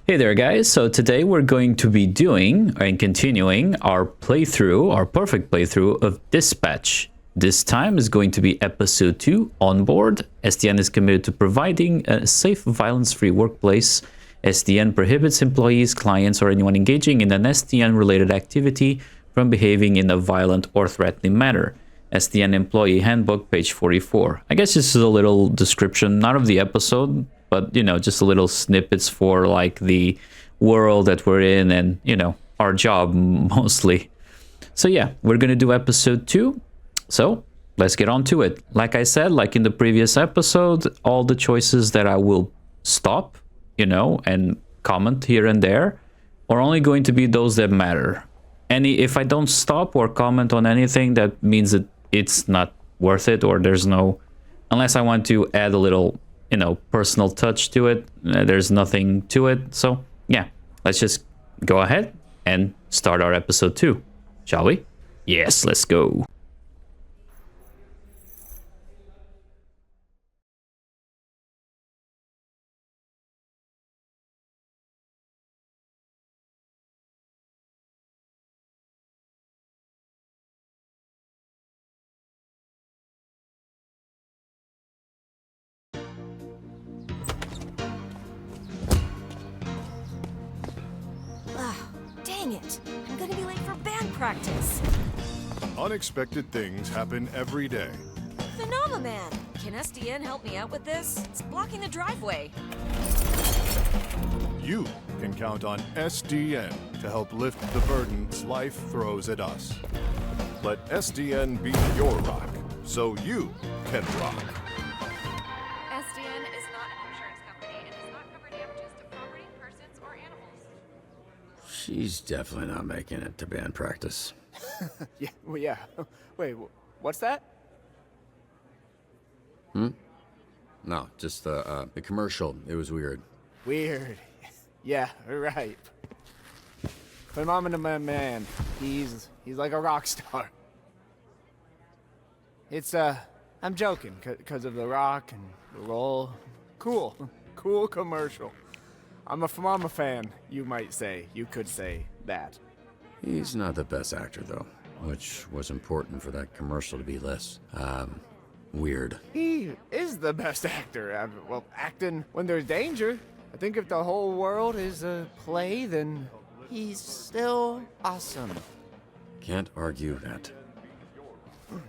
Hey there guys, so today we're going to be doing and continuing our playthrough, our perfect playthrough of Dispatch. This time is going to be episode 2, Onboard. SDN is committed to providing a safe, violence-free workplace. SDN prohibits employees, clients, or anyone engaging in an SDN-related activity from behaving in a violent or threatening manner. SDN Employee Handbook, page 44. I guess this is a little description, not of the episode, but, you know, just a little snippets for, like, the world that we're in and, you know, our job, mostly. So, yeah, we're going to do episode 2. So, let's get on to it. Like I said, like in the previous episode, all the choices that I will stop, you know, and comment here and there are only going to be those that matter. If I don't stop or comment on anything, that means that it's not worth it, or there's no, unless I want to add a little, you know, personal touch to it, there's nothing to it. So yeah, let's just go ahead and start our episode 2, shall we? Yes, let's go. Dang it! I'm gonna be late for band practice. Unexpected things happen every day. Phenomenon! Can SDN help me out with this? It's blocking the driveway. You can count on SDN to help lift the burdens life throws at us. Let SDN be your rock, so you can rock. SDN is not an insurance company and does not cover damages to property, persons, or animals. She's definitely not making it to band practice. Yeah, well, yeah. Wait, what's that? No, just the commercial. It was weird. Weird. Yeah, right. Phenomenon man. He's like a rock star. It's, I'm joking, because of the rock and the roll. Cool commercial. I'm a Phenomenon fan, you might say. You could say that. He's not the best actor, though, which was important for that commercial to be less, weird. He is the best actor. Well, acting when there's danger. I think if the whole world is a play, then he's still awesome. Can't argue that. Oh,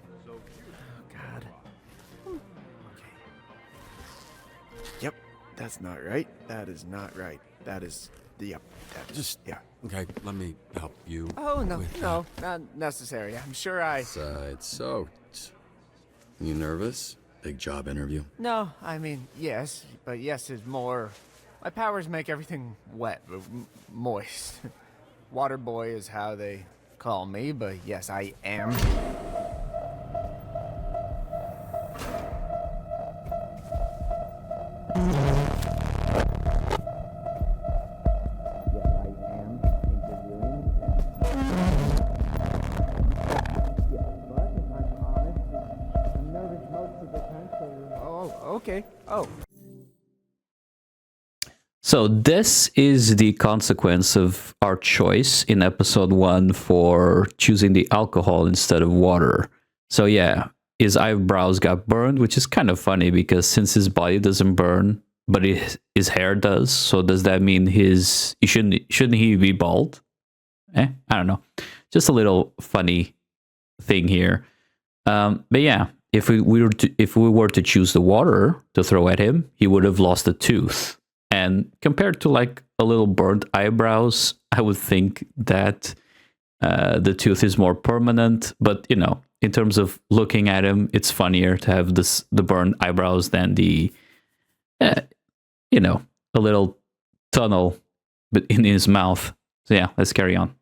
God. Okay. Yep, that's not right. That is not right. That is, yep, that is, Just, yeah. Okay, let me help you. Oh, no, with no, not necessary. I'm sure It's soaked. You nervous? Big job interview? No, I mean, yes, but yes is more... My powers make everything wet, moist. Water boy is how they call me, but yes, I am. Okay. Oh. So this is the consequence of our choice in episode 1 for choosing the alcohol instead of water. So yeah, his eyebrows got burned, which is kind of funny because since his body doesn't burn, but his hair does. So does that mean shouldn't he be bald? I don't know. Just a little funny thing here. But yeah, if we were to choose the water to throw at him, he would have lost a tooth. And compared to like a little burnt eyebrows, I would think that the tooth is more permanent. But, you know, in terms of looking at him, it's funnier to have the burnt eyebrows than the, you know, a little tunnel in his mouth. So yeah, let's carry on.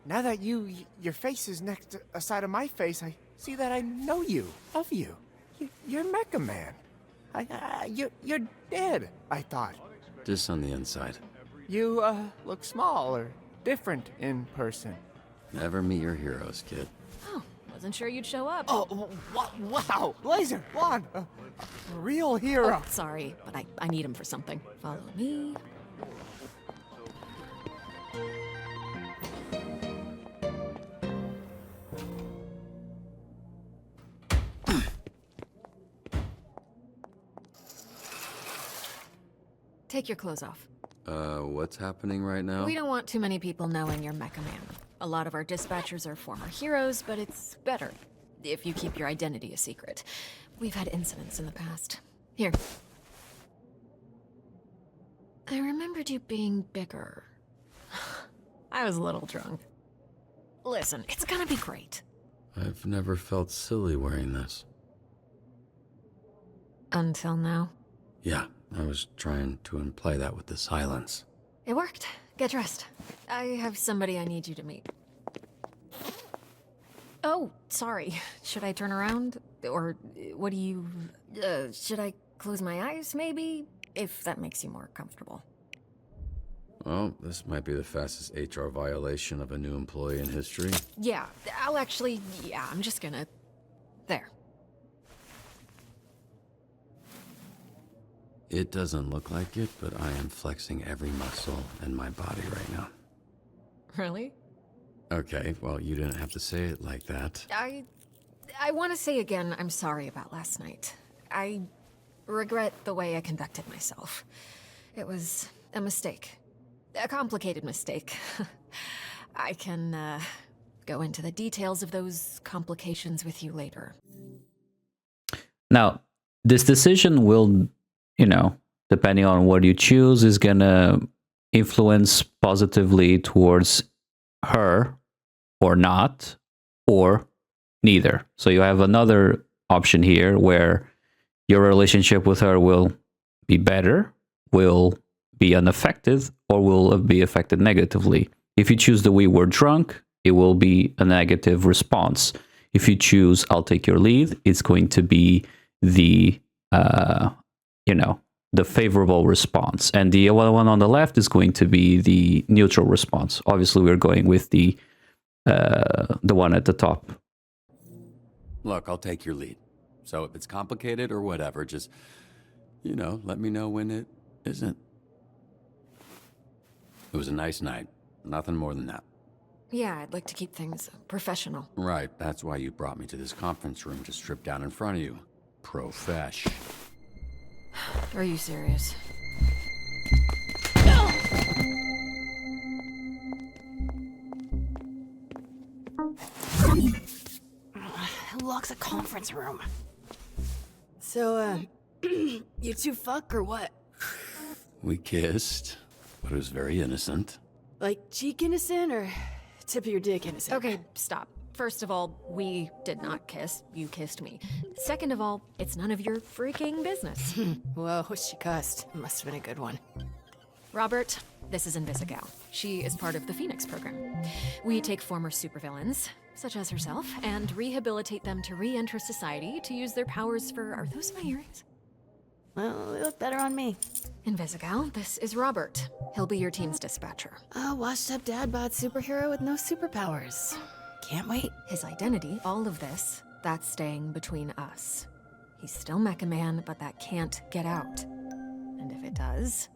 Now that your face is next to a side of my face, I see that I know you, of you. You're Mecha Man. You're dead, I thought. Just on the inside. You, look small or different in person. Never meet your heroes, kid. Oh, Wasn't sure you'd show up. Oh, wow! Laser, Juan, a real hero. Oh, sorry, but I need him for something. Follow me. Take your clothes off. What's happening right now? We don't want too many people knowing you're Mecha Man. A lot of our dispatchers are former heroes, but it's better if you keep your identity a secret. We've had incidents in the past. Here. I remembered you being bigger. I was a little drunk. Listen, it's gonna be great. I've never felt silly wearing this. Until now. Yeah, I was trying to imply that with the silence. It worked. Get dressed. I have somebody I need you to meet. Oh, sorry. Should I turn around? Or what do you... should I close my eyes, maybe? If that makes you more comfortable. Well, this might be the fastest HR violation of a new employee in history. Yeah, I'm just gonna... There. It doesn't look like it, but I am flexing every muscle in my body right now. Really? Okay, well, you didn't have to say it like that. I want to say again, I'm sorry about last night. I regret the way I conducted myself. It was a mistake. A complicated mistake. I can, go into the details of those complications with you later. Now, this decision will, depending on what you choose, is gonna influence positively towards her or not, or neither. So you have another option here where your relationship with her will be better, will be unaffected, or will be affected negatively. If you choose the "we were drunk," it will be a negative response. If you choose "I'll take your lead," it's going to be the the favorable response, and the other one on the left is going to be the neutral response. Obviously, we're going with the one at the top. Look, I'll take your lead. So if it's complicated or whatever, just, let me know when it isn't. It was a nice night. Nothing more than that. Yeah, I'd like to keep things professional. Right, that's why you brought me to this conference room to strip down in front of you. Profesh. Are you serious? Who locks a conference room? So, you two fuck or what? We kissed, but it was very innocent. Like cheek innocent or tip of your dick innocent? Okay, stop. First of all, we did not kiss. You kissed me. Second of all, it's none of your freaking business. Whoa, she cussed. Must have been a good one. Robert, this is Invisigal. She is part of the Phoenix program. We take former supervillains, such as herself, and rehabilitate them to re-enter society to use their powers for... Are those my earrings? Well, they look better on me. Invisigal, this is Robert. He'll be your team's dispatcher. A washed-up dad bod superhero with no superpowers. Can't wait. His identity, all of this, that's staying between us. He's still Mecha Man, but that can't get out. And if it does,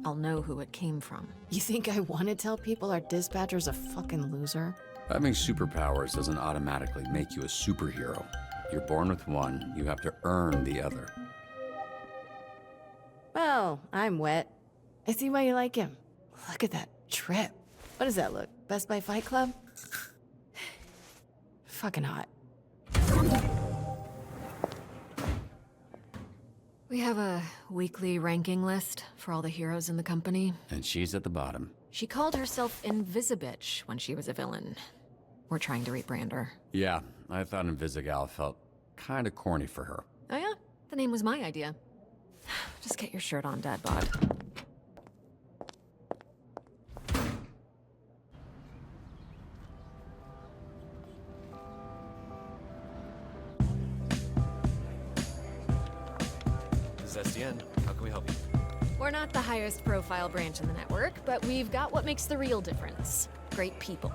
I'll know who it came from. You think I want to tell people our dispatcher's a fucking loser? Having superpowers doesn't automatically make you a superhero. You're born with one, you have to earn the other. Well, I'm wet. I see why you like him. Look at that trip. What does that look? Best Buy Fight Club? Fucking hot. We have a weekly ranking list for all the heroes in the company. And she's at the bottom. She called herself Invisibitch when she was a villain. We're trying to rebrand her. Yeah, I thought Invisigal felt kind of corny for her. Oh yeah? The name was my idea. Just get your shirt on, Dad Bod. This is SDN. How can we help you? We're not the highest profile branch in the network, but we've got what makes the real difference. Great people.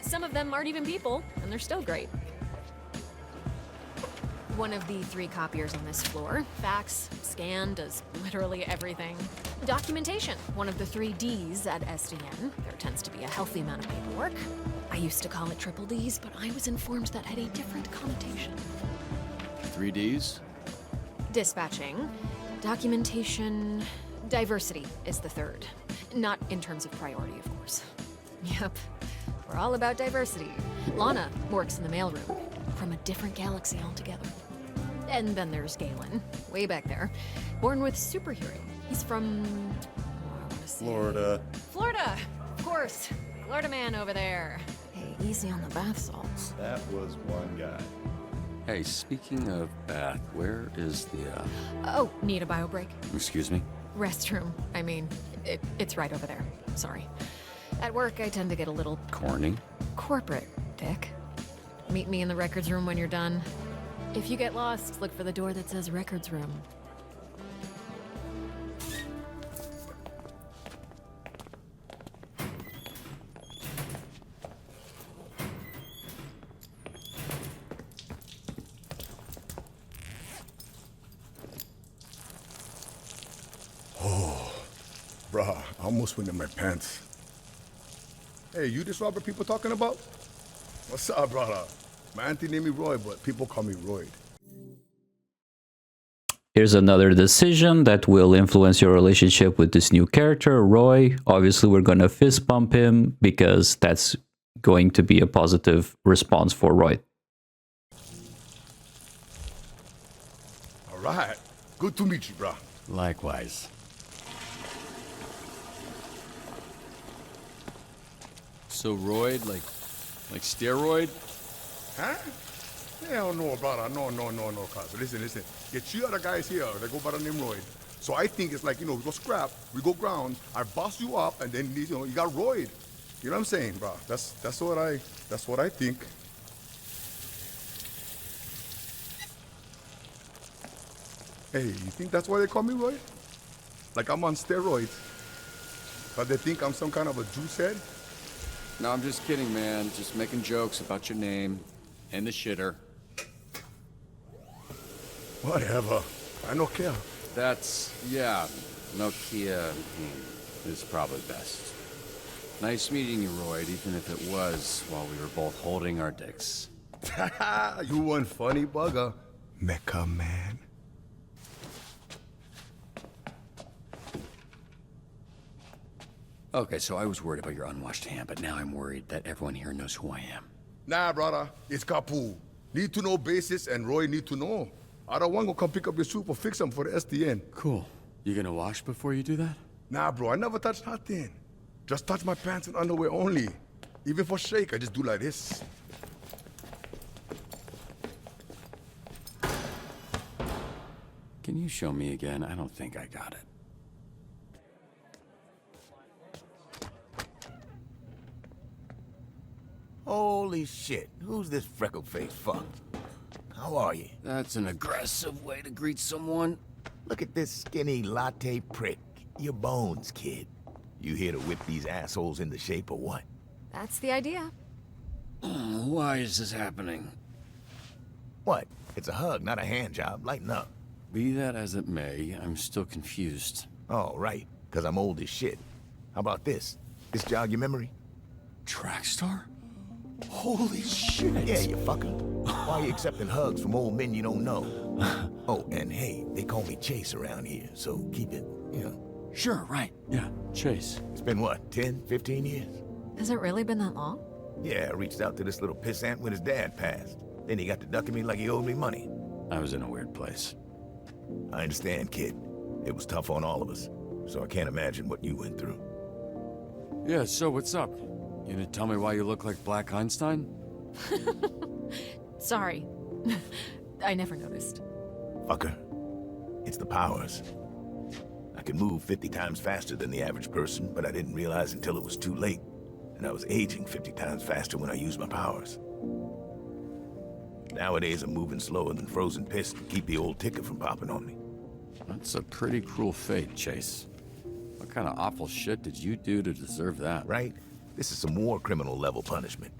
Some of them aren't even people, and they're still great. one of the 3 copiers on this floor. Fax, scan, does literally everything. Documentation, one of the 3 Ds at SDN. There tends to be a healthy amount of paperwork. I used to call it triple Ds, but I was informed that had a different connotation. 3 Ds? Dispatching, documentation, diversity is the 3rd. Not in terms of priority, of course. Yep, we're all about diversity. Lana works in the mailroom, from a different galaxy altogether. And then there's Galen, way back there, born with superhero. He's from... I wanna say- Florida. Florida, of course. Florida man over there. Hey, easy on the bath salts. That was one guy. Hey, speaking of bath, where is the, Oh, need a bio break? excuse me? Restroom. I mean, it's right over there. Sorry. At work, I tend to get a little Corny? corporate, Dick. Meet me in the records room when you're done. If you get lost, look for the door that says records room. Bruh, I almost went in my pants. Hey, you this Robert people talking about? What's up, brother? My auntie named me Roy, but people call me Royd. Here's another decision that will influence your relationship with this new character, Roy. Obviously, we're going to fist bump him because that's going to be a positive response for Roy. All right. Good to meet you, bruh. Likewise. So Royd, like steroid? Huh? Hell no, brother. No, cuz. Listen. Get 2 other guys here. They go by the name Royd. So I think it's like, we go scrap, we go ground, I boss you up, and then, you got Royd. You know what I'm saying, bro? That's what I think. Hey, you think that's why they call me Royd? Like I'm on steroids. But they think I'm some kind of a juice head? No, I'm just kidding, man. Just making jokes about your name and the shitter. Whatever. I don't care. Yeah, Nokia is probably best. Nice meeting you, Royd, even if it was while we were both holding our dicks. You one funny bugger. Mecha man. Okay, so I was worried about your unwashed hand, but now I'm worried that everyone here knows who I am. Nah, brother. It's Kapu. Need to know basis and Roy need to know. I don't want to come pick up your soup or fix them for the SDN. Cool. You gonna wash before you do that? Nah, bro. I never touch nothing. Just touch my pants and underwear only. Even for shake, I just do like this. Can you show me again? I don't think I got it. Holy shit, who's this freckle-faced fuck? How are you? That's an aggressive way to greet someone. Look at this skinny latte prick. Your bones, kid. You here to whip these assholes into shape or what? That's the idea. Why is this happening? What? It's a hug, not a hand job. Lighten up. Be that as it may, I'm still confused. Oh, right, because I'm old as shit. How about this? This jog your memory? Trackstar? Holy shit! Yeah, you fucker. Why are you accepting hugs from old men you don't know? Oh, and hey, they call me Chase around here, so keep it, Sure, right. Yeah, Chase. It's been what, 10, 15 years? Has it really been that long? Yeah, I reached out to this little pissant when his dad passed. Then he got to ducking me like he owed me money. I was in a weird place. I understand, kid. It was tough on all of us, so I can't imagine what you went through. Yeah, so what's up? You gonna tell me why you look like Black Einstein? Sorry. I never noticed. Fucker. It's the powers. I can move 50 times faster than the average person, but I didn't realize until it was too late. And I was aging 50 times faster when I used my powers. Nowadays, I'm moving slower than frozen piss to keep the old ticker from popping on me. That's a pretty cruel fate, Chase. What kind of awful shit did you do to deserve that? Right? This is some war criminal level punishment.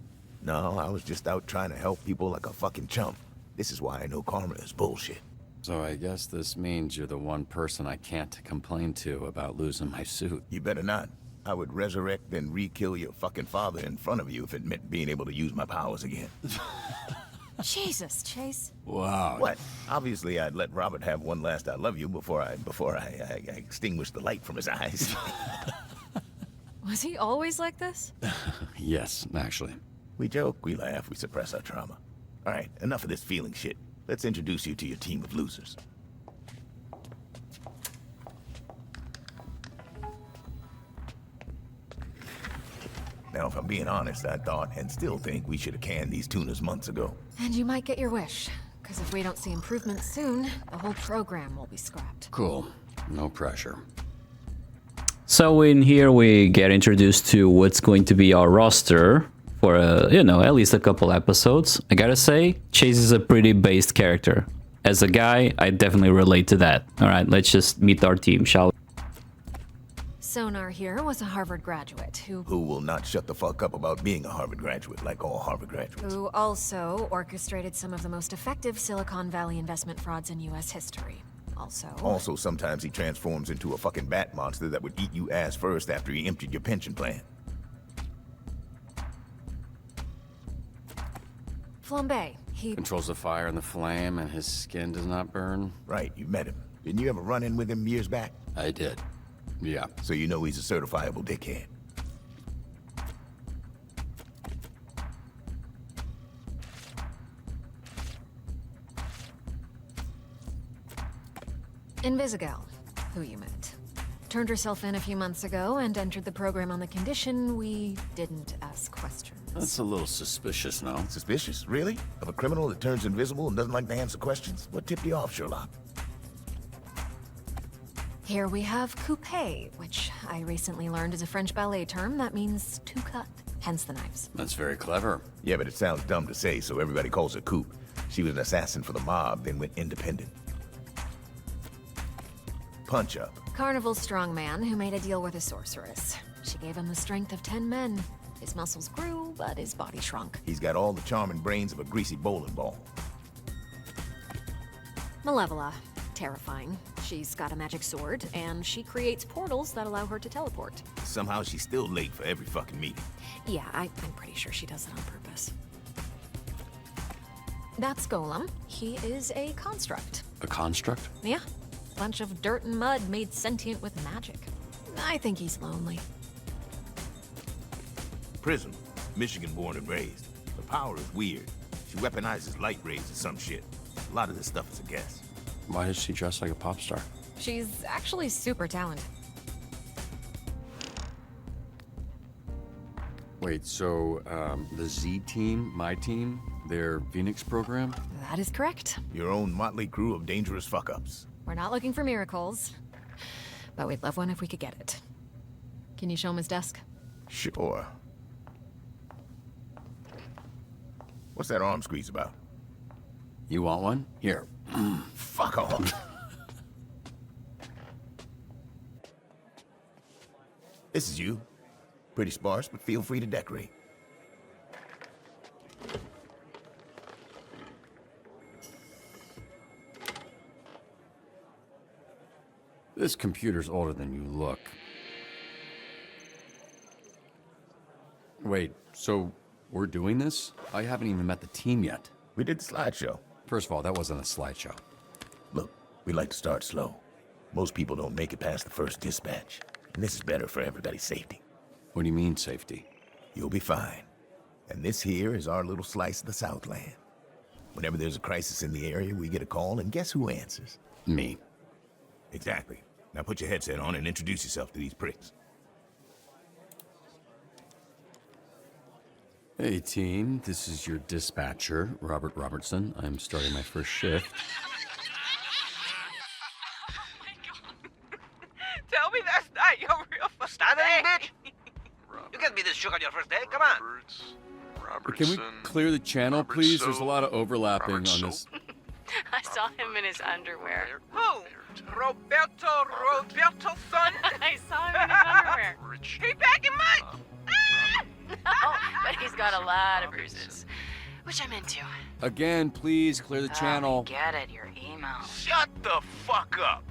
No, I was just out trying to help people like a fucking chump. This is why I know karma is bullshit. So I guess this means you're the one person I can't complain to about losing my suit. You better not. I would resurrect then re-kill your fucking father in front of you if it meant being able to use my powers again. Jesus, Chase. Wow. What? Obviously, I'd let Robert have one last I love you before I extinguish the light from his eyes. Was he always like this? Yes, actually. We joke, we laugh, we suppress our trauma. All right, enough of this feeling shit. Let's introduce you to your team of losers. Now, if I'm being honest, I thought and still think we should have canned these tunas months ago. And you might get your wish. Because if we don't see improvements soon, the whole program will be scrapped. Cool. No pressure. So in here we get introduced to what's going to be our roster for, at least a couple episodes. I gotta say, Chase is a pretty based character. As a guy, I definitely relate to that. All right, let's just meet our team, shall we? Zanar here was a Harvard graduate who Will not shut the fuck up about being a Harvard graduate, like all Harvard graduates. who also orchestrated some of the most effective Silicon Valley investment frauds in U.S. history. Also, Sometimes he transforms into a fucking bat monster that would eat you ass first after he emptied your pension plan. Flambe. He Controls the fire and the flame, and his skin does not burn. Right, you met him. Didn't you ever run in with him years back? I did. Yeah. So you know he's a certifiable dickhead. Invisigal, who you met. Turned herself in a few months ago and entered the program on the condition we didn't ask questions. That's a little suspicious, no? Suspicious? Really? Of a criminal that turns invisible and doesn't like to answer questions? What tipped you off, Sherlock? Here we have coupe, which I recently learned is a French ballet term that means to cut, hence the knives. That's very clever. Yeah, but it sounds dumb to say, so everybody calls her Coop. She was an assassin for the mob, then went independent. Punch Up. Carnival's strongman who made a deal with a sorceress. She gave him the strength of 10 men. His muscles grew, but his body shrunk. He's got all the charm and brains of a greasy bowling ball. Malevola. Terrifying. She's got a magic sword, and she creates portals that allow her to teleport. Somehow she's still late for every fucking meeting. Yeah, I'm pretty sure she does it on purpose. That's Golem. He is a construct. A construct? Yeah. Bunch of dirt and mud made sentient with magic. I think he's lonely. Prism. Michigan born and raised. Her power is weird. She weaponizes light rays or some shit. A lot of this stuff is a guess. Why does she dress like a pop star? She's actually super talented. Wait, so, the Z team, my team, their Phoenix program? That is correct. Your own motley crew of dangerous fuck-ups. We're not looking for miracles, but we'd love one if we could get it. Can you show him his desk? Sure. What's that arm squeeze about? You want one? Here. Fuck off. This is you. Pretty sparse, but feel free to decorate. This computer's older than you look. Wait, so we're doing this? I haven't even met the team yet. We did the slideshow. First of all, that wasn't a slideshow. Look, we like to start slow. Most people don't make it past the first dispatch. And this is better for everybody's safety. What do you mean, safety? You'll be fine. And this here is our little slice of the Southland. Whenever there's a crisis in the area, we get a call, and guess who answers? Me. Exactly. Now put your headset on and introduce yourself to these pricks. Hey team, this is your dispatcher, Robert Robertson. I'm starting my first shift. Tell me that's not your real first day. Bitch. You can't be this shook on your first day. Come on. Can we clear the channel, please? There's a lot of overlapping on this. I saw him in his underwear. Who? Roberto son? I saw him in his underwear. He back in mine. No, but he's got a lot of bruises. Which I'm into. Again, please clear the channel. Get it, your email. Shut the fuck up!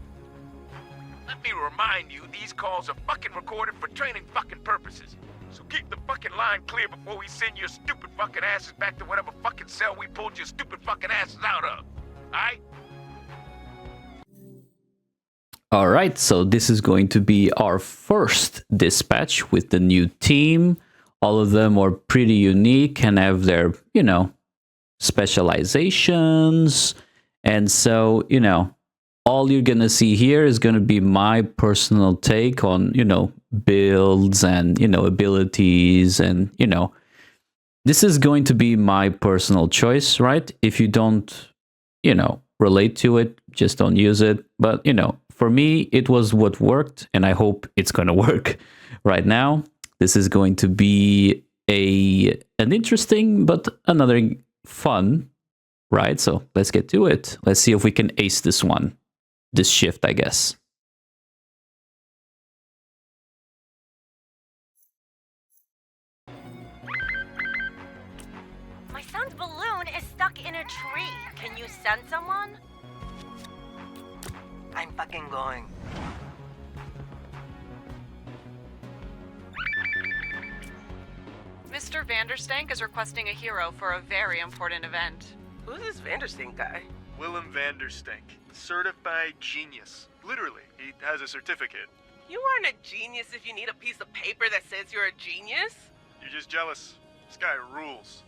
Let me remind you, these calls are fucking recorded for training fucking purposes. So keep the fucking line clear before we send your stupid fucking asses back to whatever fucking cell we pulled your stupid fucking asses out of. Alright? Alright, so this is going to be our first dispatch with the new team. All of them are pretty unique and have their, you know, specializations. And so, you know, all you're going to see here is going to be my personal take on, you know, builds and, you know, abilities. And, you know, this is going to be my personal choice, right? If you don't, you know, relate to it, just don't use it. But, you know, for me, it was what worked, and I hope it's going to work right now. This is going to be an interesting, but another fun, right? So let's get to it. Let's see if we can ace this one. This shift, I guess. My son's balloon is stuck in a tree. Can you send someone? I'm fucking going. Mr. Vanderstank is requesting a hero for a very important event. Who's this Vanderstink guy? Willem Vanderstank, certified genius. Literally, he has a certificate. You aren't a genius if you need a piece of paper that says you're a genius. You're just jealous. This guy rules.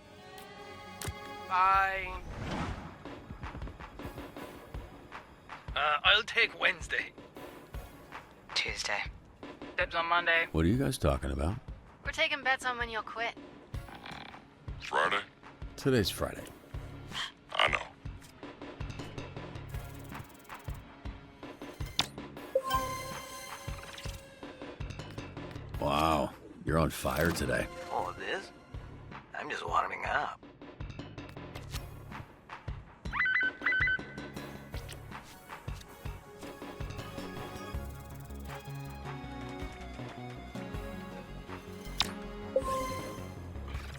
Fine. I'll take Wednesday. Tuesday. Dibs on Monday. What are you guys talking about? We're taking bets on when you'll quit. Friday? Today's Friday. I know. Wow, you're on fire today. Oh, this? I'm just warming up.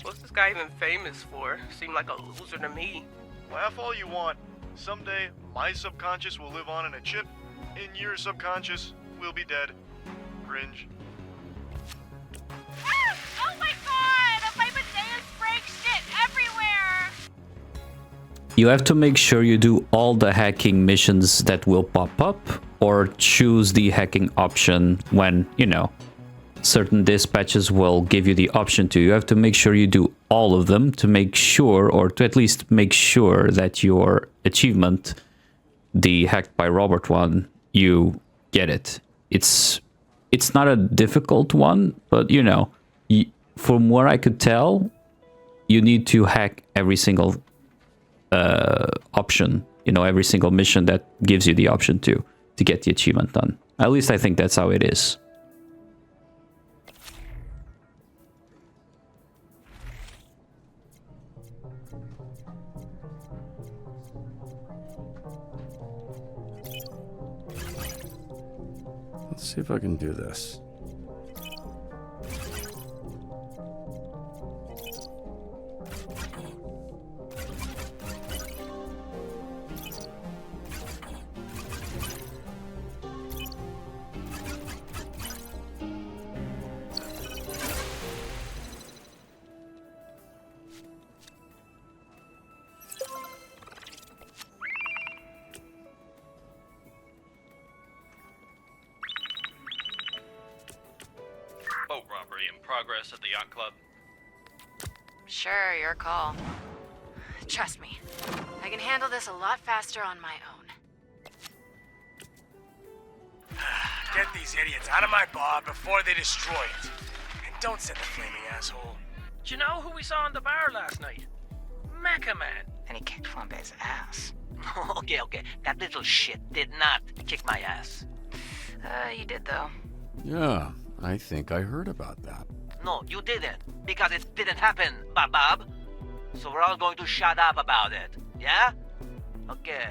What's this guy even famous for? Seemed like a loser to me. Laugh all you want. Someday, my subconscious will live on in a chip, and your subconscious will be dead. Cringe. Oh my god! My potatoes break shit everywhere! You have to make sure you do all the hacking missions that will pop up, or choose the hacking option when, you know, certain dispatches will give you the option to. You have to make sure you do all of them to make sure, or to at least make sure that your achievement, the hacked by Robert one, you get it. It's not a difficult one, but you know, from what I could tell, you need to hack every single option, you know, every single mission that gives you the option to get the achievement done. At least I think that's how it is. Let's see if I can do this. Boat robbery in progress at the yacht club. Sure, your call. Trust me, I can handle this a lot faster on my own. Get these idiots out of my bar before they destroy it. And don't send the flaming asshole. Do you know who we saw in the bar last night? MiKeYRog. And he kicked Flambe's ass. Okay. That little shit did not kick my ass. You did though. Yeah, I think I heard about that. No, you didn't. Because it didn't happen, Bob. So we're all going to shut up about it. Yeah? Okay.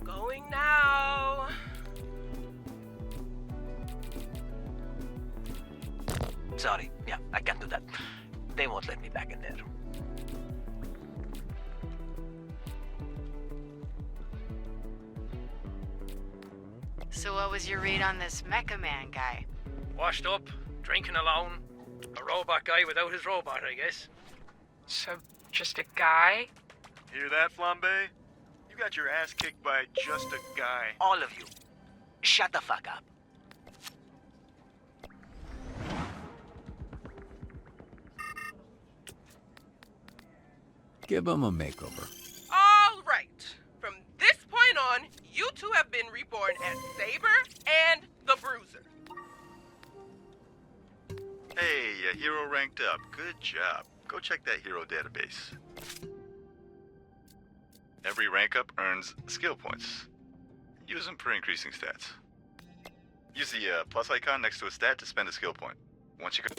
Going now. Sorry, yeah, I can't do that. They won't let me back in there. So what was your read on this Mecha Man guy? Washed up, drinking alone. A robot guy without his robot, I guess. So, just a guy? Hear that, Flambe? You got your ass kicked by just a guy. All of you, shut the fuck up. Give him a makeover. All right. From this point on, you two have been reborn as Saber and the Bruiser. Hey, a hero ranked up. Good job. Go check that hero database. Every rank up earns skill points. Use them for increasing stats. Use the plus icon next to a stat to spend a skill point. Once you go...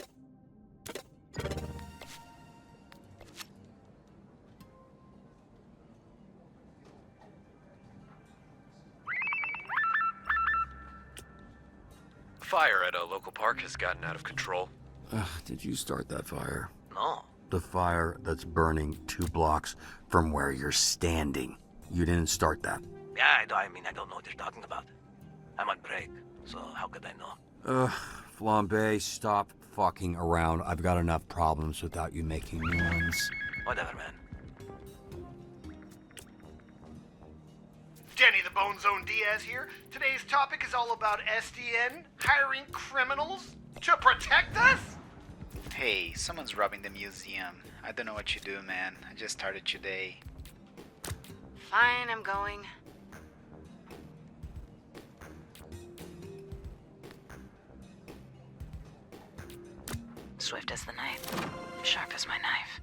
Fire at a local park has gotten out of control. Did you start that fire? No. The fire that's burning 2 blocks from where you're standing. You didn't start that. Yeah, I don't know what you're talking about. I'm on break, so how could I know? Flambe, stop fucking around. I've got enough problems without you making new ones. Whatever, man. Denny the Bone Zone Diaz here. Today's topic is all about SDN hiring criminals to protect us. Hey, someone's robbing the museum. I don't know what you do, man. I just started today. Fine, I'm going. Swift as the night, sharp as my knife.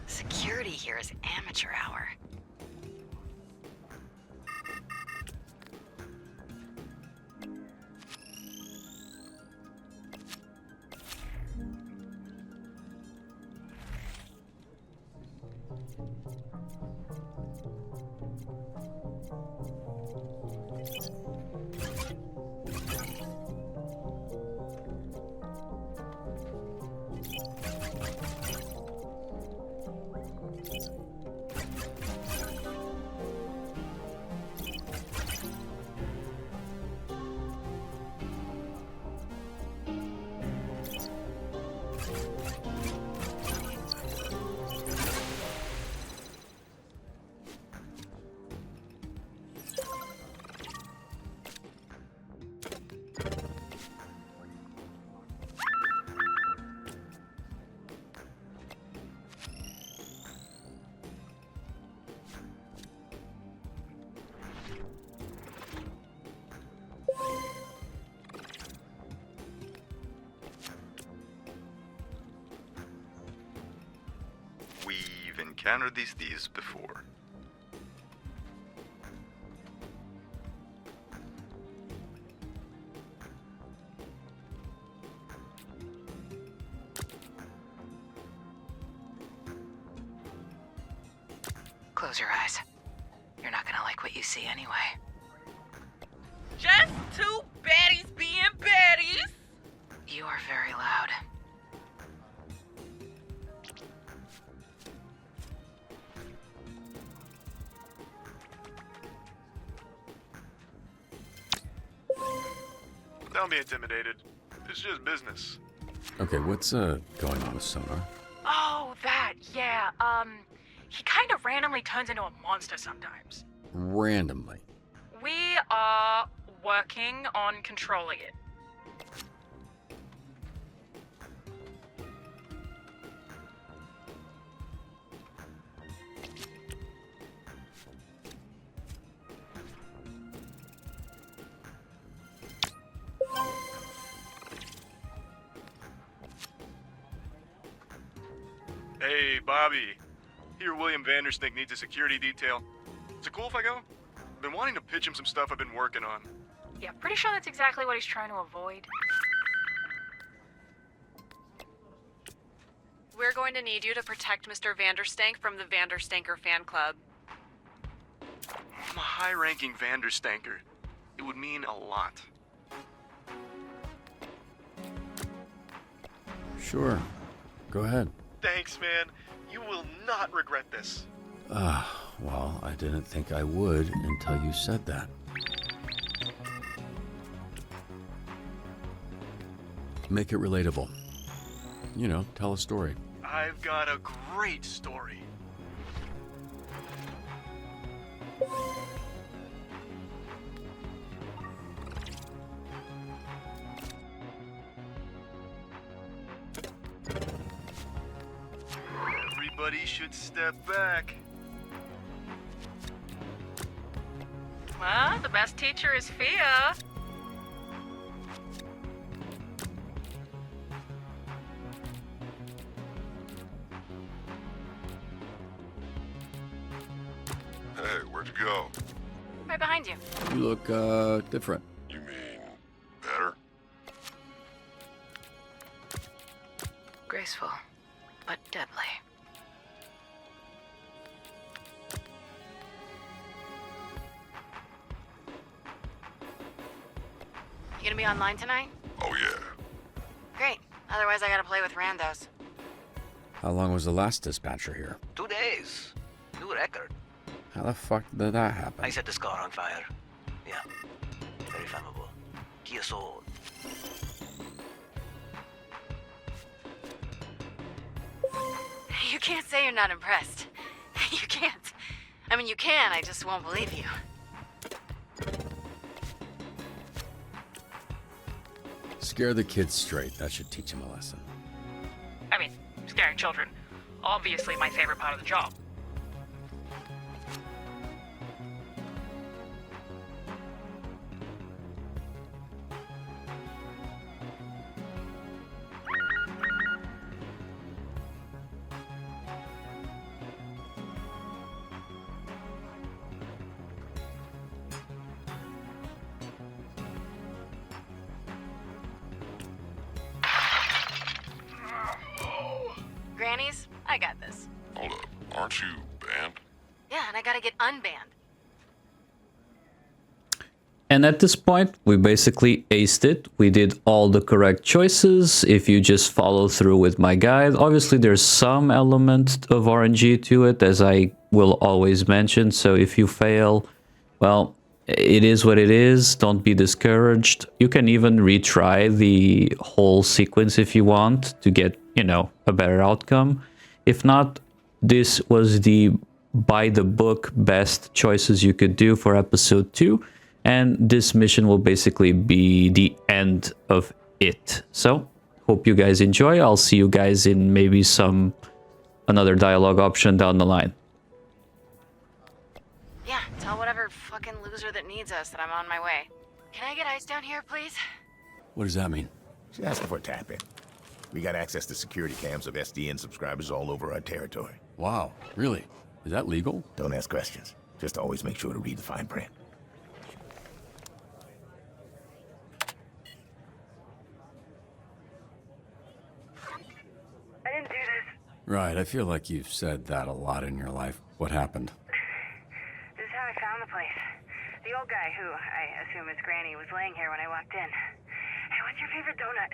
Security here is amateur hour. We've encountered these thieves before. Close your eyes. You're not gonna like what you see anyway. Just two baddies being baddies. You are very loud. Don't be intimidated. It's just business. Okay, what's going on with Sonar? Oh, that, yeah. He kind of randomly turns into a monster sometimes. Randomly. We are working on controlling it. Hey, Bobby. Here, William Vandersnake needs a security detail. Is it cool if I go? I've been wanting to pitch him some stuff I've been working on. Yeah, pretty sure that's exactly what he's trying to avoid. We're going to need you to protect Mr. Vanderstank from the Vanderstanker fan club. I'm a high-ranking Vanderstanker. It would mean a lot. Sure. Go ahead. Thanks, man. You will not regret this. Well, I didn't think I would until you said that. Make it relatable. You know, tell a story. I've got a great story. Everybody should step back. Well, the best teacher is Fia. Hey, where'd you go? Right behind you. You look, different. You mean better? Graceful, but deadly. You gonna be online tonight? Oh, yeah. Great. Otherwise, I gotta play with randos. How long was the last dispatcher here? 2 days. New record. How the fuck did that happen? I set this car on fire. Yeah. Very flammable. Kia sold. You can't say you're not impressed. You can't. I mean, you can, I just won't believe you. Scare the kids straight. That should teach them a lesson. I mean, scaring children. Obviously my favorite part of the job. Grannies, I got this. Hold up. Aren't you banned? Yeah, and I gotta get unbanned. And at this point, we basically aced it. We did all the correct choices. If you just follow through with my guide, obviously there's some element of RNG to it, as I will always mention. So if you fail, well, it is what it is. Don't be discouraged. You can even retry the whole sequence if you want to get, you know, a better outcome. If not, this was the by the book best choices you could do for episode 2. And this mission will basically be the end of it. So, hope you guys enjoy. I'll see you guys in maybe another dialogue option down the line. Yeah, tell whatever fucking loser that needs us that I'm on my way. Can I get ice down here, please? What does that mean? She's asking for a tap-in. We got access to security cams of SDN subscribers all over our territory. Wow, really? Is that legal? Don't ask questions. Just always make sure to read the fine print. I didn't do this. Right, I feel like you've said that a lot in your life. What happened? This is how I found the place. The old guy, who I assume is Granny, was laying here when I walked in. Hey, what's your favorite donut?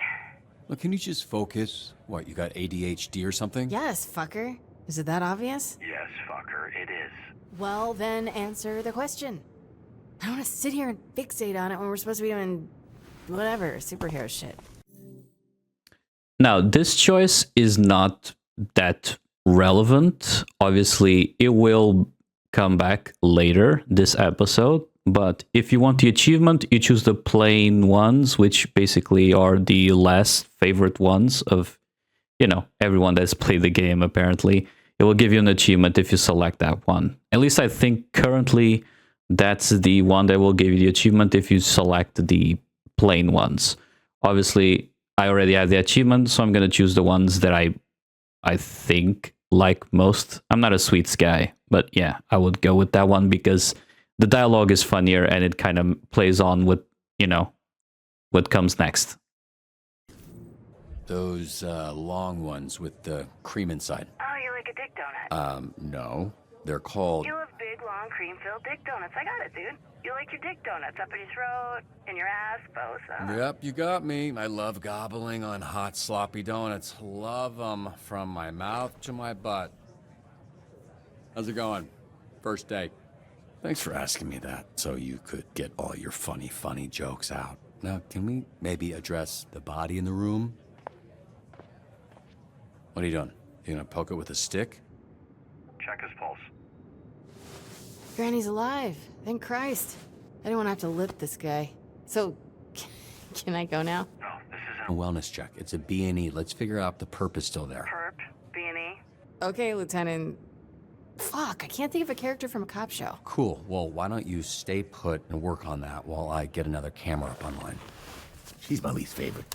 Look, can you just focus? What, you got ADHD or something? Yes, fucker. Is it that obvious? Yes, fucker, it is. Well, then answer the question. I don't want to sit here and fixate on it when we're supposed to be doing whatever, superhero shit. Now, this choice is not that relevant. Obviously, it will come back later this episode. But if you want the achievement, you choose the plain ones, which basically are the less favorite ones of, you know, everyone that's played the game, apparently. It will give you an achievement if you select that one. At least I think currently that's the one that will give you the achievement if you select the plain ones. Obviously, I already have the achievement, so I'm going to choose the ones that I think like most. I'm not a sweets guy, but yeah, I would go with that one because the dialogue is funnier and it kind of plays on with, you know, what comes next. Those long ones with the cream inside. Oh, you like a dick donut? No. They're called... You love big, long long cream-filled dick donuts. I got it, dude. You like your dick donuts up in your throat, in your ass, both. Yep, you got me. I love gobbling on hot, sloppy donuts. Love them from my mouth to my butt. How's it going? First day. Thanks for asking me that, so you could get all your funny jokes out. Now, can we maybe address the body in the room? What are you doing? You gonna poke it with a stick? Check his pulse. Granny's alive. Thank Christ. I didn't want to have to lip this guy. So, can I go now? A wellness check. It's a B&E. Let's figure out the perp is still there. Perp, B&E. Okay, Lieutenant. Fuck, I can't think of a character from a cop show. Cool. Well, why don't you stay put and work on that while I get another camera up online? She's my least favorite.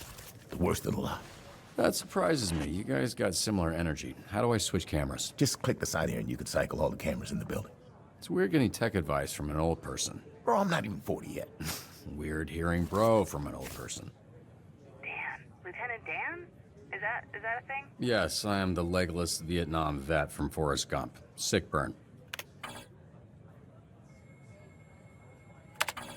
The worst of the lot. That surprises me. You guys got similar energy. How do I switch cameras? Just click the side here and you can cycle all the cameras in the building. It's weird getting tech advice from an old person. Bro, I'm not even 40 yet. Weird hearing bro from an old person. Dan. Lieutenant Dan? Is that a thing? Yes, I am the legless Vietnam vet from Forrest Gump. Sick burn.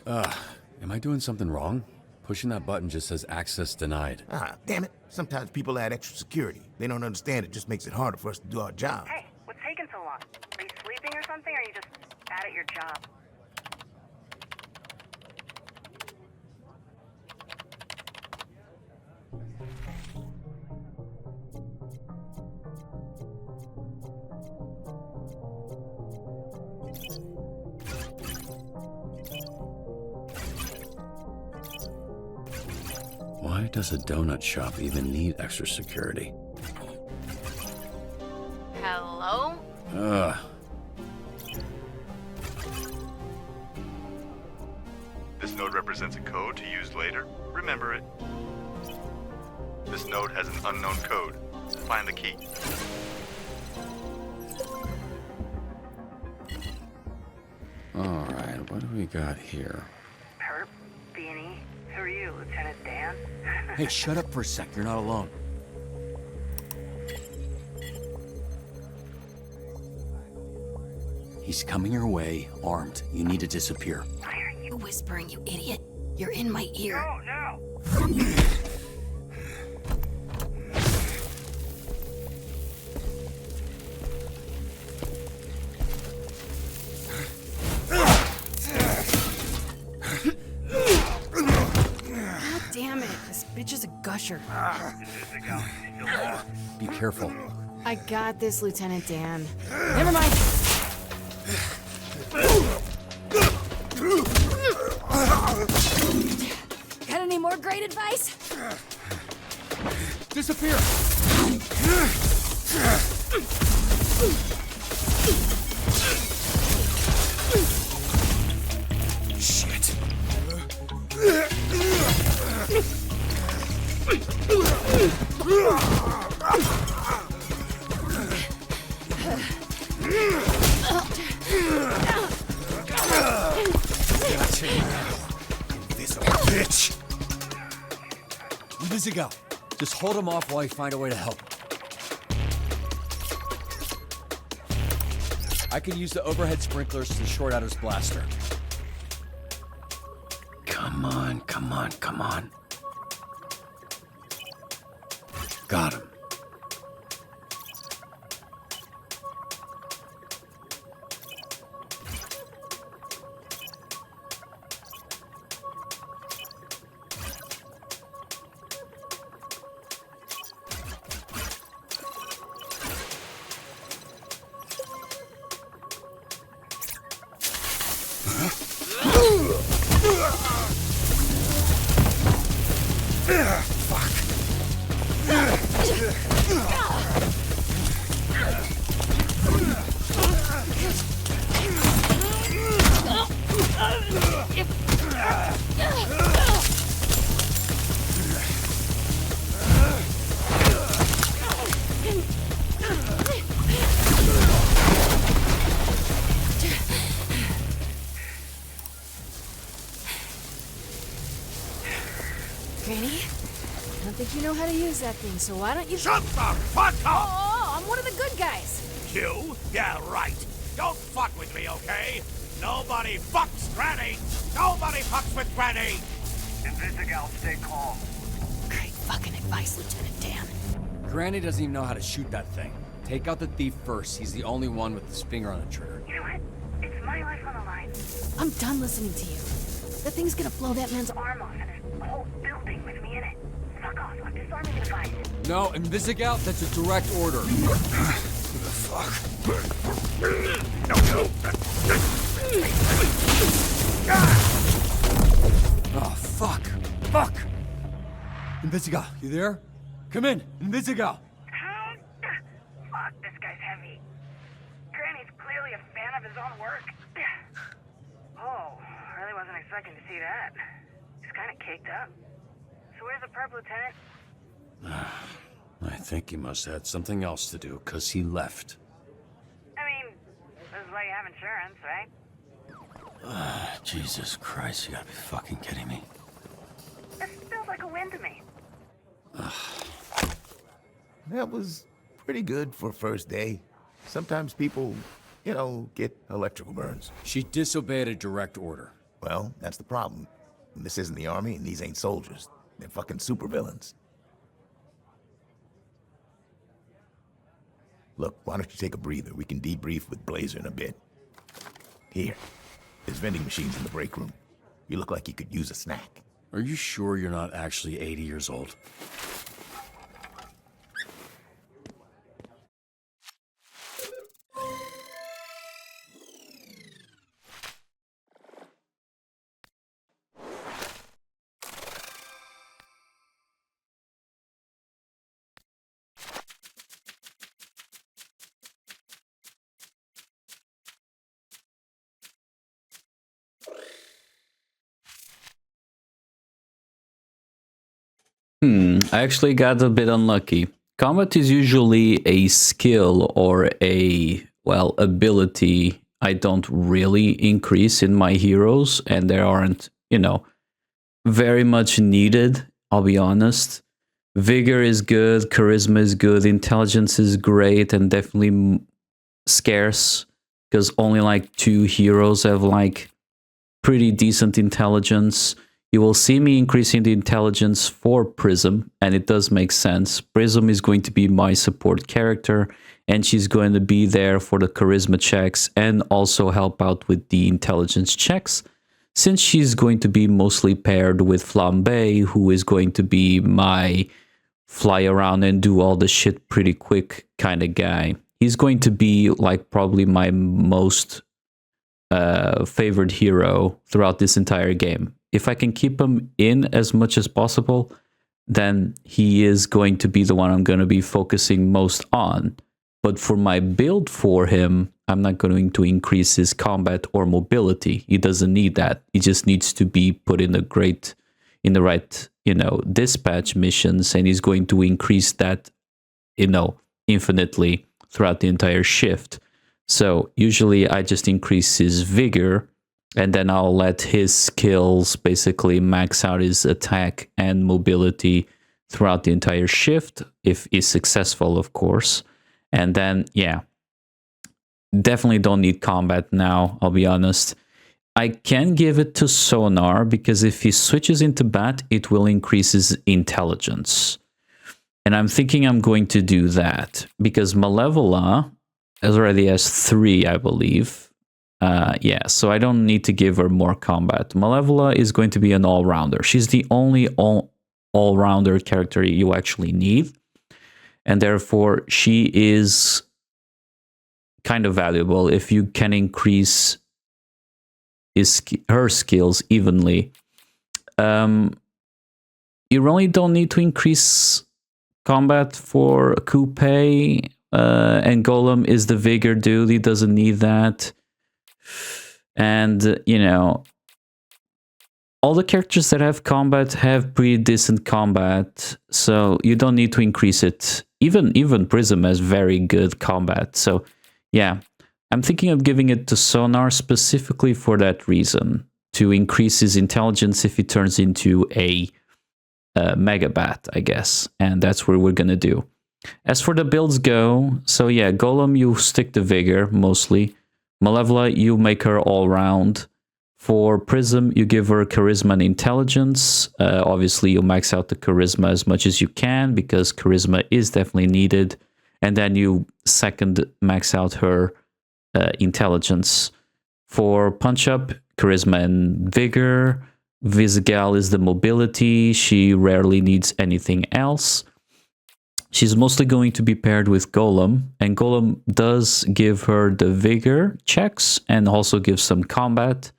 Am I doing something wrong? Pushing that button just says access denied. Ah, damn it. Sometimes people add extra security. They don't understand it just makes it harder for us to do our job. Hey, what's taking so long? Are you sleeping or something, or are you just bad at your job? Why does a donut shop even need extra security? Hello? Ugh. This node represents a code to use later. Remember it. This node has an unknown code. Find the key. Alright, what do we got here? Perp, B&E. Who are you, Lieutenant Dan? Hey, shut up for a sec. You're not alone. He's coming your way, armed. You need to disappear. Why are you whispering, you idiot? You're in my ear. No! God damn it. This bitch is a gusher. Be careful. I got this, Lieutenant Dan. Never mind. Got any more great advice? Disappear! Shit. This old bitch. Where does he go? Just hold him off while I find a way to help. I can use the overhead sprinklers to short out his blaster. Come on, come on, come on. Got him. Granny, I don't think you know how to use that thing, so why don't you— Shut the fuck up! Oh, I'm one of the good guys. You? Yeah, right. Don't fuck with me, okay? Nobody fucks Granny! Nobody fucks with Granny! Invisigal, stay calm. Great fucking advice, Lieutenant Dan. Granny doesn't even know how to shoot that thing. Take out the thief first. He's the only one with his finger on the trigger. You know what? It's my life on the line. I'm done listening to you. That thing's gonna blow that man's Arm off and there's a whole building with me in it. Fuck off. I'll disarm the device. No, Invisigal, that's a direct order. Who the fuck? Oh, fuck. Fuck! Invisigal, you there? Come in, Invisigal. Fuck, this guy's heavy. Granny's clearly a fan of his own work. Oh, I really wasn't expecting to see that. He's kind of caked up. So where's the perp, Lieutenant? I think he must have had something else to do, because he left. I mean, this is why you have insurance, right? Jesus Christ, you gotta be fucking kidding me. This feels like a win to me. That was pretty good for first day. Sometimes people, get electrical burns. She disobeyed a direct order. Well, that's the problem. This isn't the army, and these ain't soldiers. They're fucking supervillains. Look, why don't you take a breather? We can debrief with Blazer in a bit. Here, there's vending machines in the break room. You look like you could use a snack. Are you sure you're not actually 80 years old? I actually got a bit unlucky. Combat is usually a skill or a, ability I don't really increase in my heroes, and they aren't, very much needed, I'll be honest. Vigor is good, charisma is good, intelligence is great, and definitely scarce, because only like 2 heroes have like pretty decent intelligence. You will see me increasing the intelligence for Prism, and it does make sense. Prism is going to be my support character, and she's going to be there for the charisma checks and also help out with the intelligence checks, since she's going to be mostly paired with Flambe, who is going to be my fly around and do all the shit pretty quick kind of guy. He's going to be like probably my most favored hero throughout this entire game. If I can keep him in as much as possible, then he is going to be the one I'm going to be focusing most on. But for my build for him, I'm not going to increase his combat or mobility. He doesn't need that. He just needs to be put in the right, dispatch missions, and he's going to increase that, infinitely throughout the entire shift. So usually I just increase his vigor, and then I'll let his skills basically max out his attack and mobility throughout the entire shift, if he's successful, of course. And then, definitely don't need combat now, I'll be honest. I can give it to Sonar, because if he switches into bat, it will increase his intelligence. And I'm thinking I'm going to do that, because Malevola already has 3, I believe. So I don't need to give her more combat. Malevola is going to be an all-rounder. She's the only all-rounder character you actually need. And therefore, she is kind of valuable if you can increase her skills evenly. You really don't need to increase combat for Coupe, and Golem is the vigor dude. He doesn't need that. And, all the characters that have combat have pretty decent combat, so you don't need to increase it. Even Prism has very good combat. So, I'm thinking of giving it to Sonar specifically for that reason, to increase his intelligence if he turns into a Megabat, I guess. And that's what we're going to do. As for the builds go, so Golem, you stick to Vigor, mostly. Malevola, you make her all round. For Prism, you give her charisma and intelligence. Obviously, you max out the charisma as much as you can because charisma is definitely needed. And then you second max out her intelligence. For Punch Up, charisma and vigor. Visigal is the mobility. She rarely needs anything else. She's mostly going to be paired with Golem, and Golem does give her the vigor checks and also gives some combat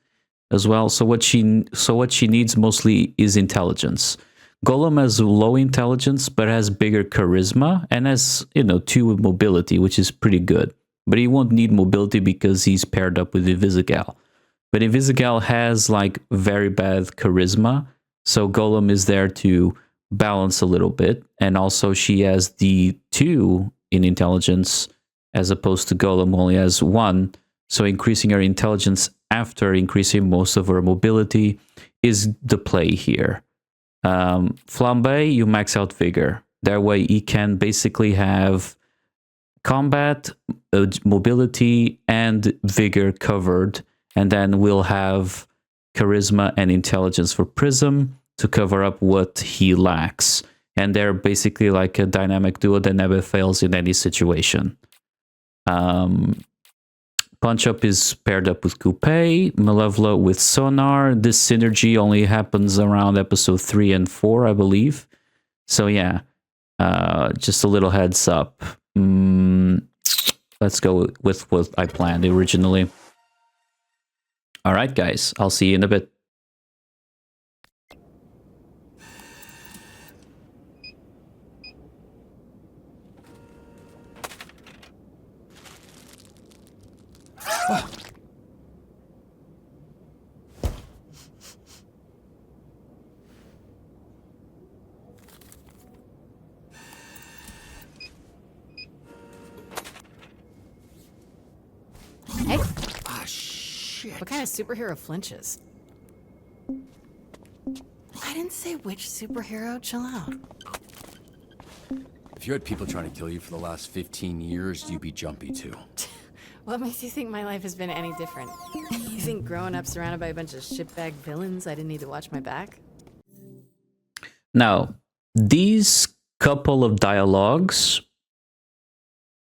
as well. So what she needs mostly is intelligence. Golem has low intelligence but has bigger charisma and has, 2 mobility, which is pretty good. But he won't need mobility because he's paired up with Invisigal. But Invisigal has like very bad charisma, so Golem is there to balance a little bit. And also she has the 2 in intelligence as opposed to Golem who only has 1. So increasing her intelligence after increasing most of her mobility is the play here. Flambe, you max out vigor. That way he can basically have combat, mobility, and vigor covered. And then we'll have charisma and intelligence for Prism to cover up what he lacks. And they're basically like a dynamic duo that never fails in any situation. Punch Up is paired up with Coupe, Malevola with Sonar. This synergy only happens around episode 3 and 4, I believe. So yeah, just a little heads up. Let's go with what I planned originally. All right, guys, I'll see you in a bit. Hey. Ah, shit. What kind of superhero flinches? I didn't say which superhero. Chill out. If you had people trying to kill you for the last 15 years, you'd be jumpy too. What makes you think my life has been any different? You think growing up surrounded by a bunch of shitbag villains, I didn't need to watch my back? Now, these couple of dialogues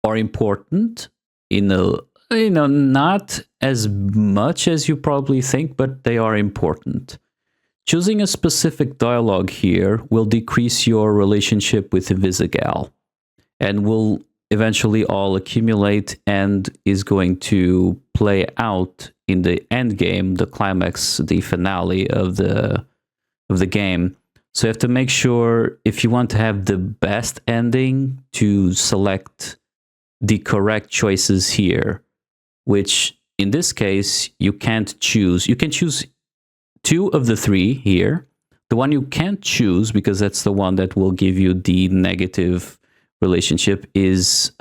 are important in a, not as much as you probably think, but they are important. Choosing a specific dialogue here will decrease your relationship with Invisigal and will eventually all accumulate and is going to play out in the end game, the climax, the finale of the game. So you have to make sure, if you want to have the best ending, to select the correct choices here, which in this case you can't choose. You can choose 2 of the 3 here. The one you can't choose, because that's the one that will give you the negative relationship, is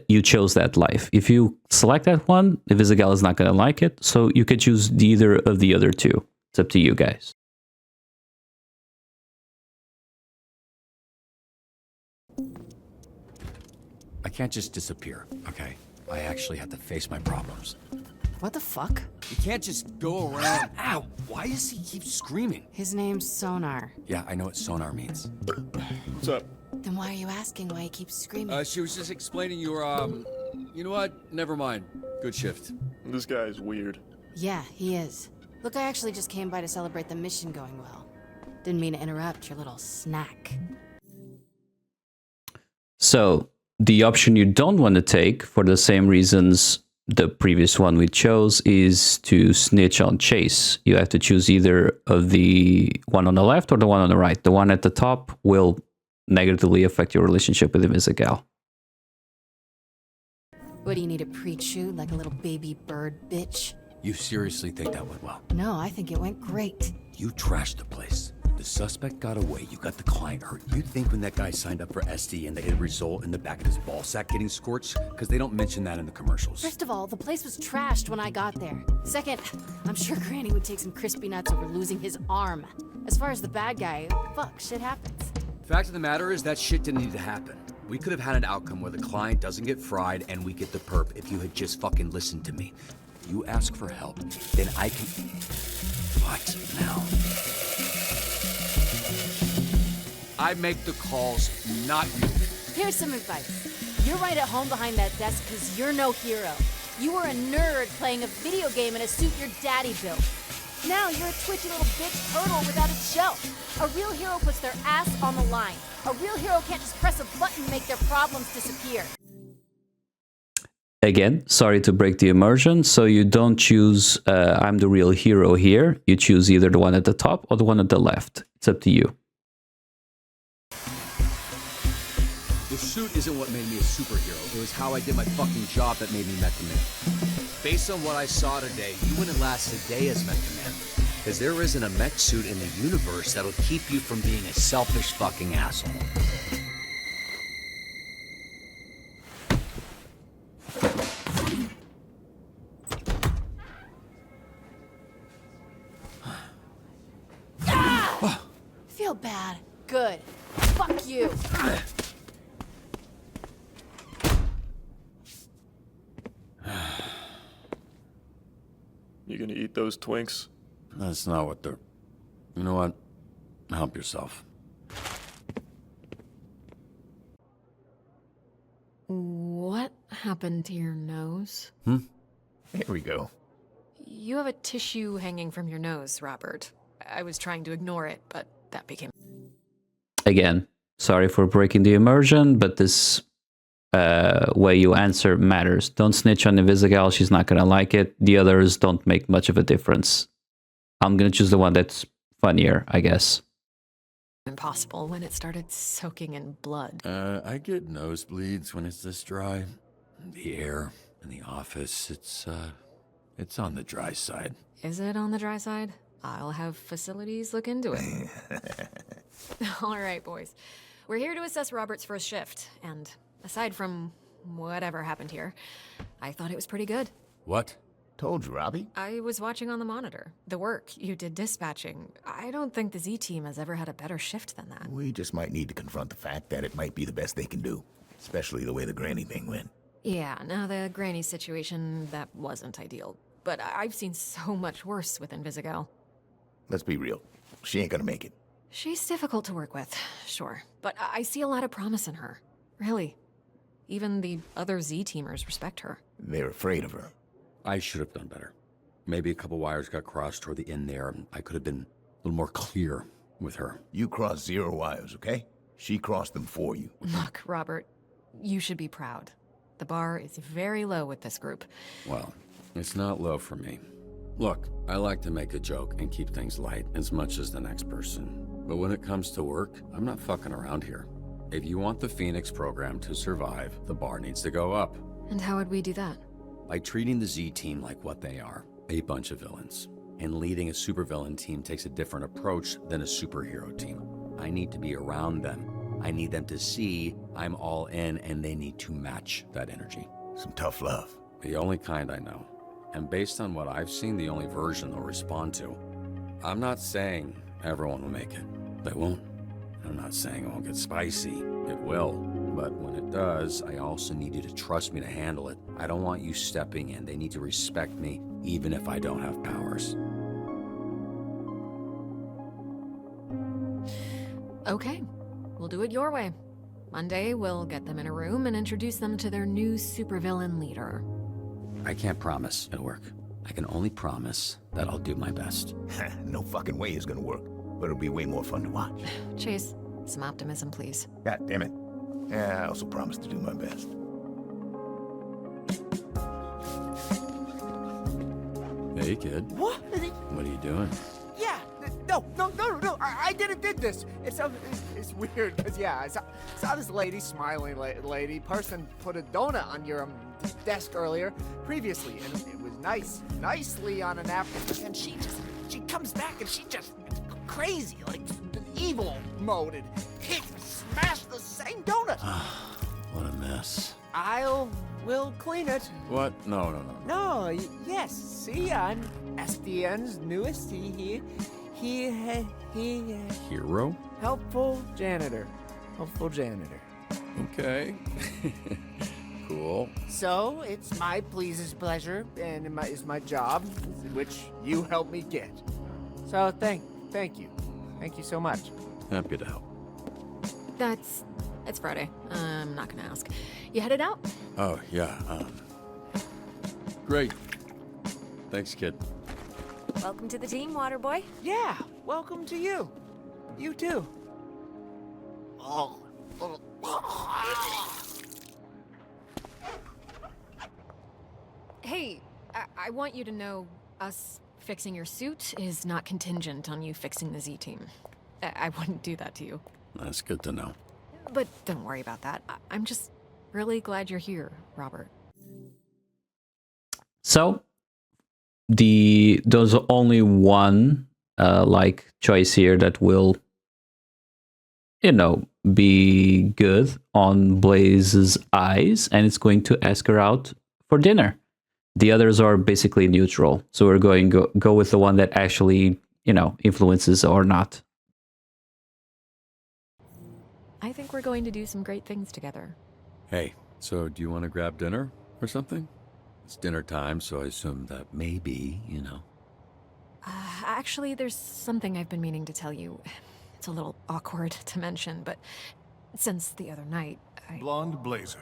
you chose that life. If you select that one, Invisigal is not going to like it, so you could choose either of the other 2. It's up to you guys. I can't just disappear, okay? I actually have to face my problems. What the fuck? You can't just go around. Ow! Why does he keep screaming? His name's Sonar. Yeah, I know what sonar means. What's up? Then why are you asking why he keeps screaming? She was just explaining your, you know what? Never mind. Good shift. This guy is weird. Yeah, he is. Look, I actually just came by to celebrate the mission going well. Didn't mean to interrupt your little snack. So, the option you don't want to take, for the same reasons the previous one we chose, is to snitch on Chase. You have to choose either of the one on the left or the one on the right. The one at the top will negatively affect your relationship with Invisigal. What, do you need to pre-chew like a little baby bird, bitch? You seriously think that went well? No, I think it went great. You trashed the place. The suspect got away, you got the client hurt. You'd think when that guy signed up for SD and they hit a result in the back of his ball sack getting scorched? Because they don't mention that in the commercials. First of all, the place was trashed when I got there. Second, I'm sure Granny would take some crispy nuts over losing his arm. As far as the bad guy, fuck, shit happens. Fact of the matter is that shit didn't need to happen. We could have had an outcome where the client doesn't get fried and we get the perp if you had just fucking listened to me. You ask for help, then I can... What now? I make the calls, not you. Here's some advice. You're right at home behind that desk because you're no hero. You were a nerd playing a video game in a suit your daddy built. Now you're a twitchy little bitch turtle without its shell. A real hero puts their ass on the line. A real hero can't just press a button and make their problems disappear. Again, sorry to break the immersion. So you don't choose I'm the real hero here. You choose either the one at the top or the one at the left. It's up to you. The suit isn't what made me a superhero. It was how I did my fucking job that made me MiKeYRog. Based on what I saw today, you wouldn't last a day as MiKeYRog. Because there isn't a mech suit in the universe that'll keep you from being a selfish fucking asshole. Feel bad. Good. Fuck you. You gonna eat those Twinks? That's not what they're... You know what? Help yourself. What happened to your nose? Here we go. You have a tissue hanging from your nose, Robert. I was trying to ignore it, but that became... Again, sorry for breaking the immersion, but this way you answer matters. Don't snitch on Invisigal, she's not gonna like it. The others don't make much of a difference. I'm gonna choose the one that's funnier, I guess. impossible when it started soaking in blood. I get nosebleeds when it's this dry. The air in the office, it's on the dry side. Is it on the dry side? I'll have facilities look into it. All right, boys. We're here to assess Robert's first shift, and aside from whatever happened here, I thought it was pretty good. What? Told you, Robbie. I was watching on the monitor. The work you did dispatching. I don't think the Z team has ever had a better shift than that. We just might need to confront the fact that it might be the best they can do, especially the way the Granny thing went. Yeah, now the Granny situation, that wasn't ideal. But I've seen so much worse with Invisigal. Let's be real. She ain't gonna make it. She's difficult to work with, sure. But I see a lot of promise in her. Really. Even the other Z-teamers respect her. They're afraid of her. I should have done better. Maybe a couple wires got crossed toward the end there. I could have been a little more clear with her. You crossed 0 wires, okay? She crossed them for you. Look, Robert, you should be proud. The bar is very low with this group. Well, it's not low for me. Look, I like to make a joke and keep things light as much as the next person. But when it comes to work, I'm not fucking around here. If you want the Phoenix program to survive, the bar needs to go up. And how would we do that? By treating the Z-team like what they are, a bunch of villains. And leading a supervillain team takes a different approach than a superhero team. I need to be around them. I need them to see I'm all in, and they need to match that energy. Some tough love. The only kind I know. And based on what I've seen, the only version they'll respond to. I'm not saying everyone will make it. They won't. I'm not saying it won't get spicy. It will. But when it does, I also need you to trust me to handle it. I don't want you stepping in. They need to respect me, even if I don't have powers. Okay, we'll do it your way. Monday, we'll get them in a room and introduce them to their new supervillain leader. I can't promise it'll work. I can only promise that I'll do my best. No fucking way it's gonna work. But it'll be way more fun to watch. Chase, some optimism, please. God damn it. Yeah, I also promise to do my best. Hey, kid. What? What are you doing? Yeah, no, I did this. It's weird, because, yeah, I saw this lady, smiling lady, person put a donut on your desk earlier, previously, and it was nicely on a napkin, and she comes back, and she just crazy, like evil mode, and smashed the same donut. What a mess. We'll clean it. What? No. No, yes, see, I'm SDN's newest, he Hero? helpful janitor. Okay. Cool. So, it's my pleases pleasure, and it's my job, which you helped me get. So, thank you. Thank you so much. Happy to help. It's Friday. I'm not gonna ask. You headed out? Oh, yeah, great. Thanks, kid. Welcome to the team, Waterboy. Yeah, welcome to you. You too. Hey, I want you to know us fixing your suit is not contingent on you fixing the Z-team. I wouldn't do that to you. That's good to know. But don't worry about that. I'm just really glad you're here, Robert. So, there's only one choice here that will, be good on Blaze's eyes, and it's going to ask her out for dinner. The others are basically neutral, so we're going to go with the one that actually, influences or not. I think we're going to do some great things together. Hey, so do you want to grab dinner or something? It's dinner time, so I assume that maybe, Actually, there's something I've been meaning to tell you. It's a little awkward to mention, but since the other night, Blonde Blazer.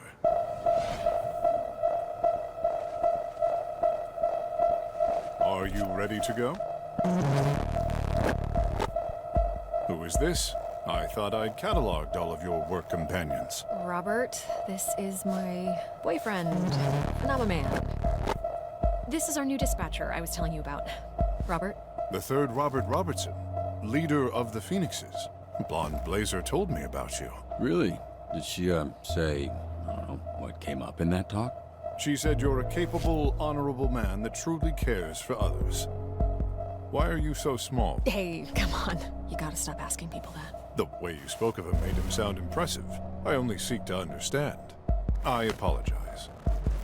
Are you ready to go? Who is this? I thought I'd cataloged all of your work companions. Robert, this is my boyfriend, and I'm a man. This is our new dispatcher I was telling you about. Robert? The third Robert Robertson, leader of the Phoenixes. Blonde Blazer told me about you. Really? Did she, say, I don't know, what came up in that talk? She said you're a capable, honorable man that truly cares for others. Why are you so small? Hey, come on. You gotta stop asking people that. The way you spoke of him made him sound impressive. I only seek to understand. I apologize.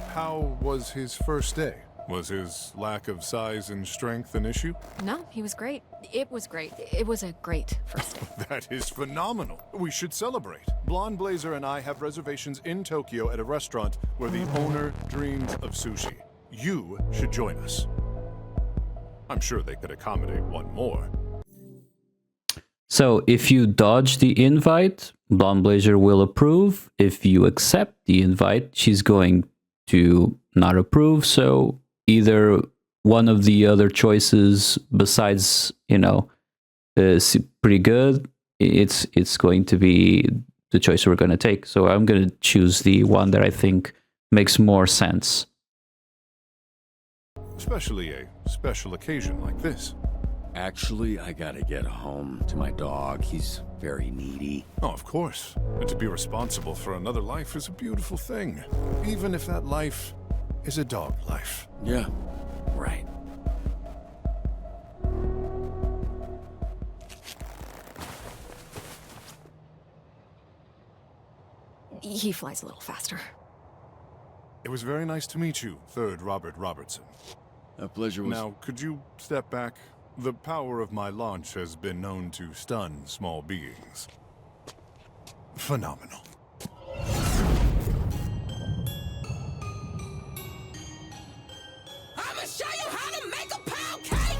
How was his first day? Was his lack of size and strength an issue? No, he was great. It was great. It was a great first day. That is phenomenal. We should celebrate. Blonde Blazer and I have reservations in Tokyo at a restaurant where the owner dreams of sushi. You should join us. I'm sure they could accommodate one more. So if you dodge the invite, Blonde Blazer will approve. If you accept the invite, she's going to not approve. So either one of the other choices besides, is pretty good, it's going to be the choice we're going to take. So I'm going to choose the one that I think makes more sense. Especially a special occasion like this. Actually, I gotta get home to my dog. He's very needy. Oh, of course. And to be responsible for another life is a beautiful thing. Even if that life is a dog life. Yeah, right. He flies a little faster. It was very nice to meet you, third Robert Robertson. A pleasure was... Now, could you step back? The power of my launch has been known to stun small beings. Phenomenal. I'ma show you how to make a pound cake.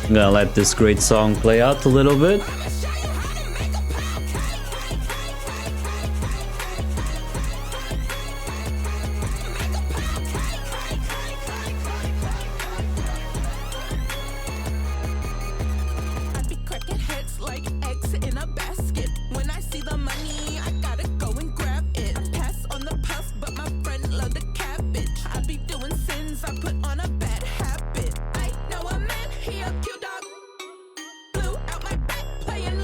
I'm gonna let this great song play out a little bit. Playing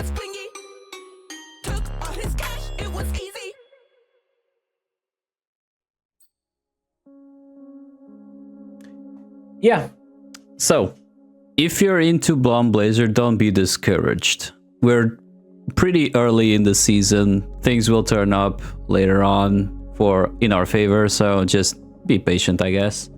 was clingy. Took all his cash, it was easy. Yeah. So, if you're into Blonde Blazer, don't be discouraged. We're pretty early in the season. Things will turn up later on in our favor, so just be patient, I guess.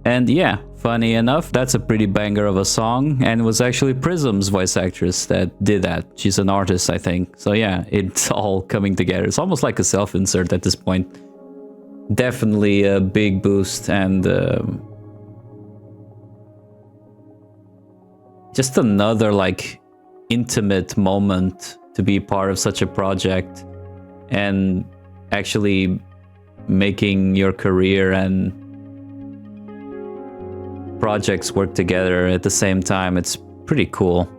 And yeah, funny enough, that's a pretty banger of a song, and it was actually Prism's voice actress that did that. She's an artist, I think. So yeah, it's all coming together. It's almost like a self-insert at this point. Definitely a big boost, and just another like intimate moment to be part of such a project and actually making your career and projects work together at the same time. It's pretty cool.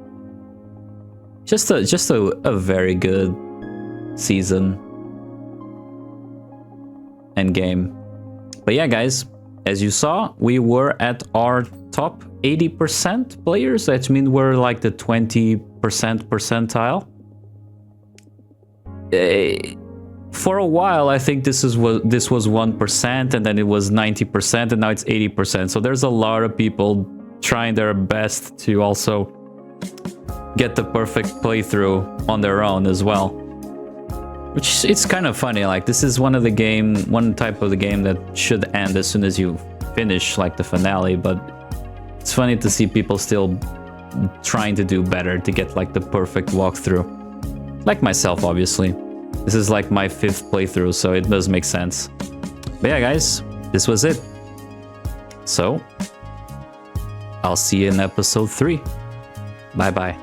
Just a very good season and game. But yeah, guys, as you saw, we were at our top 80% players. That means we're like the 20% percentile. For a while, I think this was 1%, and then it was 90%, and now it's 80%. So there's a lot of people trying their best to also get the perfect playthrough on their own as well. Which it's kind of funny. Like, this is one type of the game that should end as soon as you finish like the finale, but it's funny to see people still trying to do better to get like the perfect walkthrough. Like myself, obviously. This is like my 5th playthrough, so it does make sense. But yeah, guys, this was it. So, I'll see you in episode 3. Bye-bye.